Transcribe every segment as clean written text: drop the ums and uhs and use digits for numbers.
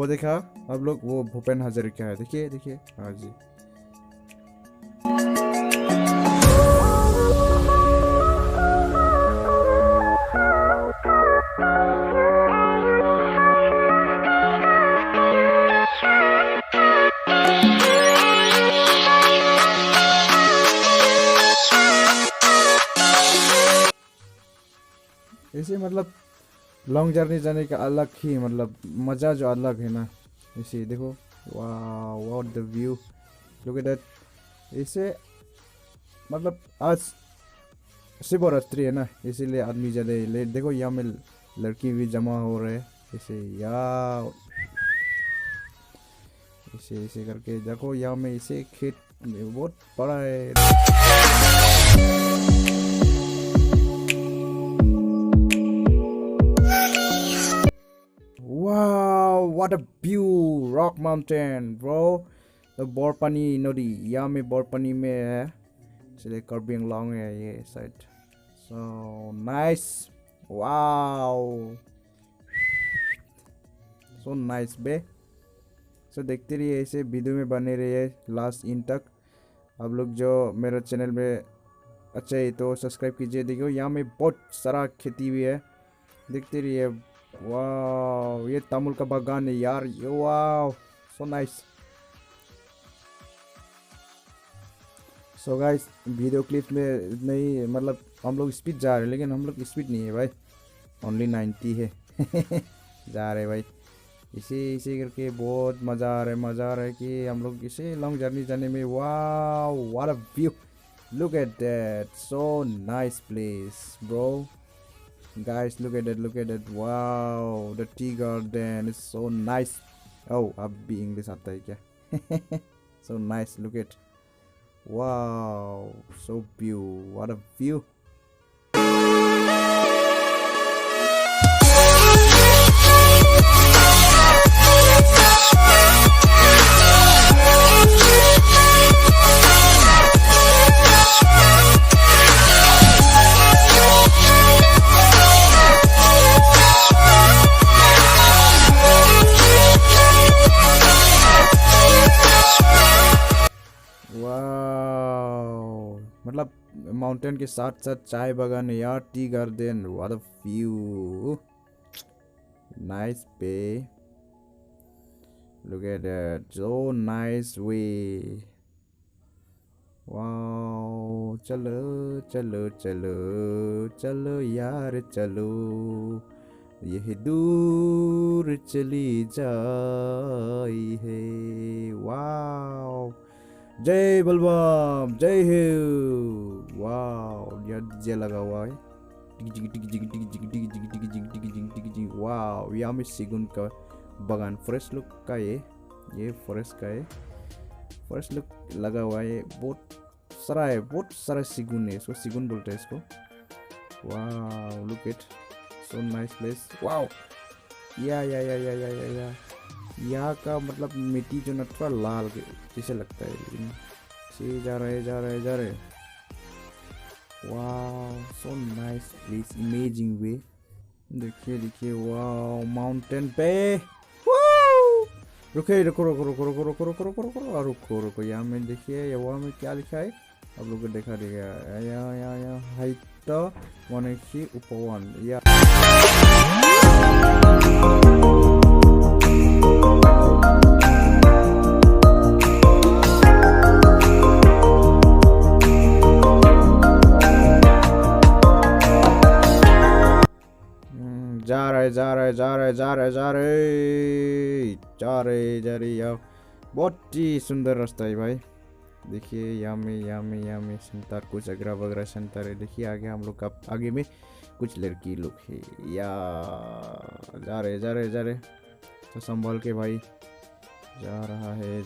वो देखा आप लोग, वो भूपेन हजारिका है, देखिए देखिए। हाँ जी। ऐसे मतलब लॉन्ग जर्नी जाने का अलग ही मतलब मज़ा जो अलग है ना। इसे देखो, वाह what the view, look at that. इसे मतलब आज शिवरात्रि है ना, इसीलिए आदमी ज़्यादा लेट। देखो यहाँ में लड़की भी जमा हो रहे हैं इसे, या इसे इसे करके देखो। यहाँ में इसे खेत बहुत बड़ा है। Wow, what a view! Rock Mountain, bro. The बोरपानी नदी, यहाँ में बोरपानी में है, इसलिए कर्बिंग लॉन्ग है ये side. So nice, wow, so nice बे। So देखते रहिए, ऐसे वीडियो में बने रहिए लास्ट इन तक। आप लोग जो मेरे चैनल में अच्छा है तो सब्सक्राइब कीजिए। देखिए यहाँ में बहुत सारा खेती भी है, देखते रहिए। वाह, ये तामुल का बागान है यार, ये वाह, so nice. So guys, video clip में नहीं मतलब हम लोग स्पीड जा रहे हैं, लेकिन हम लोग स्पीड नहीं है भाई, ओनली 90 है। जा रहे भाई, इसे इसे करके बहुत मज़ा आ रहा है, मज़ा आ रहा है कि हम लोग इसे लॉन्ग जर्नी जाने में। वाह what a view, look at that, so nice place bro. Guys, look at that, look at that. Wow, the tea garden is so nice. Oh, अब भी इंग्लिश आता है क्या? So nice, look at. Wow, so beautiful. What a view. वाह, मतलब mountain के साथ साथ चाय बागान है यार, tea garden, what a view, nice pay, look at that, so nice way. वाह, चलो चलो चलो चलो यार चलो, यह दूर चली जाई है। वाह, जय बलवाम, जय हो। वाह, यार डीजे लगा हुआ है, वाह। यहाँ में सेगुन का बागान, फॉरेस्ट लुक का ये फॉरेस्ट का है, फॉरेस्ट लुक लगा हुआ है, बहुत सारा है, बहुत सारा सेगुन है, इसको सेगुन बोलते हैं इसको। वाह, look it, so nice place. वाह, या यहाँ का मतलब मिट्टी जो ना थोड़ा लाल जैसे लगता है, लेकिन से जा रहे। वाह, सो नाइस प्लेस, इमेजिंग वे। देखिए, वाह, माउंटेन पे। रुको, यहाँ में देखिए, यहाँ में क्या लिखा है आप लोग को देखा देगा, यहाँ हाइट वनक्षी उपवन, या जा रहे यार, बहुत ही सुंदर रास्ता है भाई। देखिए यहाँ में सेंटर कुछ अगरा वगैरह सेंटर है। देखिए आगे हम लोग का, आगे में कुछ लड़की लोग है, या जा रहे तो संभाल के भाई, जा रहा है,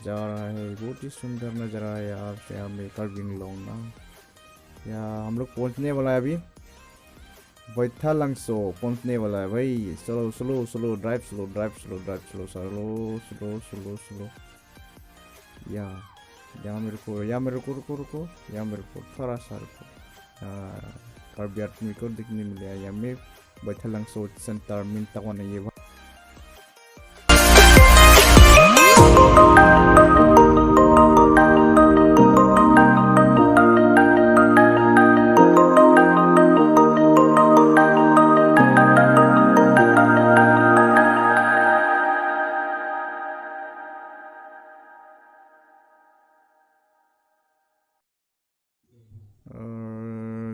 बहुत ही सुंदर नजर आ रहा है यार। यहाँ में कर्बिंग लॉन्ग ना, या हम लोग पहुँचने वाला है अभी, बैथालंगसो पहुंचने वाला है भाई। Slow drive, slow. यहाँ में रुको, थोड़ा सा रुको। कर्बी आदमी को दिखने मिला, यहाँ में बैथालंगसो सेंटर मिनता को नहीं है।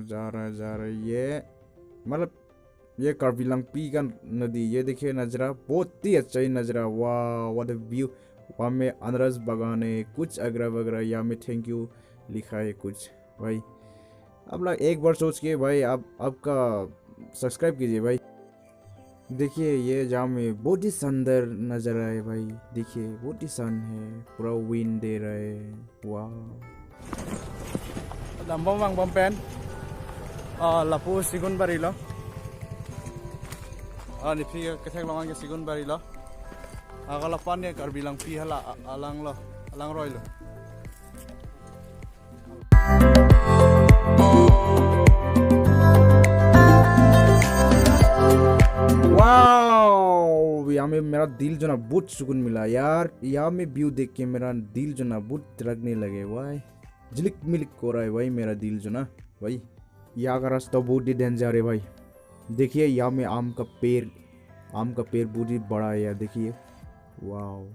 जा रहा है ये मतलब ये कार्बिलंगपी का नदी, ये देखिए नज़रा बहुत ही अच्छा ही नज़रा, वाह व्हाट अ व्यू। वहाँ में अनरस बागान है कुछ अगरा वगैरह, यहाँ में थैंक यू लिखा है कुछ भाई। आप लोग एक बार सोच के भाई आप आपका सब्सक्राइब कीजिए भाई। देखिए ये जहाँ में बहुत ही सुंदर नज़र आए भाई, देखिए बहुत ही सन है, पूरा विंड दे रहा है, वाह। Dambong Wang Bompen Lapu Sigun Barilo Nipi Ketek Longan ke Sigun Barilo Agalapan ya Karbilang Pihala Alang Roilo wow, यहाँ में मेरा दिल जो ना बहुत सुकून मिला यार। यहाँ में व्यू देख के मेरा दिल जो ना बहुत तिलकने लगे भाई, झिलिक मिलिक हो रहा है भाई मेरा दिल जो ना भाई। यहाँ का रास्ता बहुत ही डेंजर है भाई। देखिए यहाँ में आम का पेड़ बहुत ही बड़ा है यार, देखिए वाओ।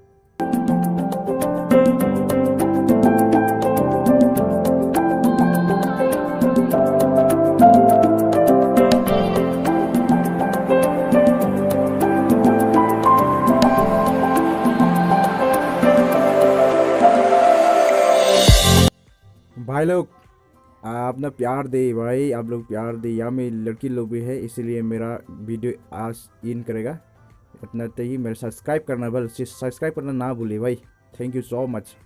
भाई लोग अपना प्यार दे भाई, आप लोग प्यार दे। यहाँ में लड़की लोग भी है, इसीलिए मेरा वीडियो आज इन करेगा इतना ही। मेरा सब्सक्राइब करना, बस सब्सक्राइब करना ना भूले भाई। Thank you so much.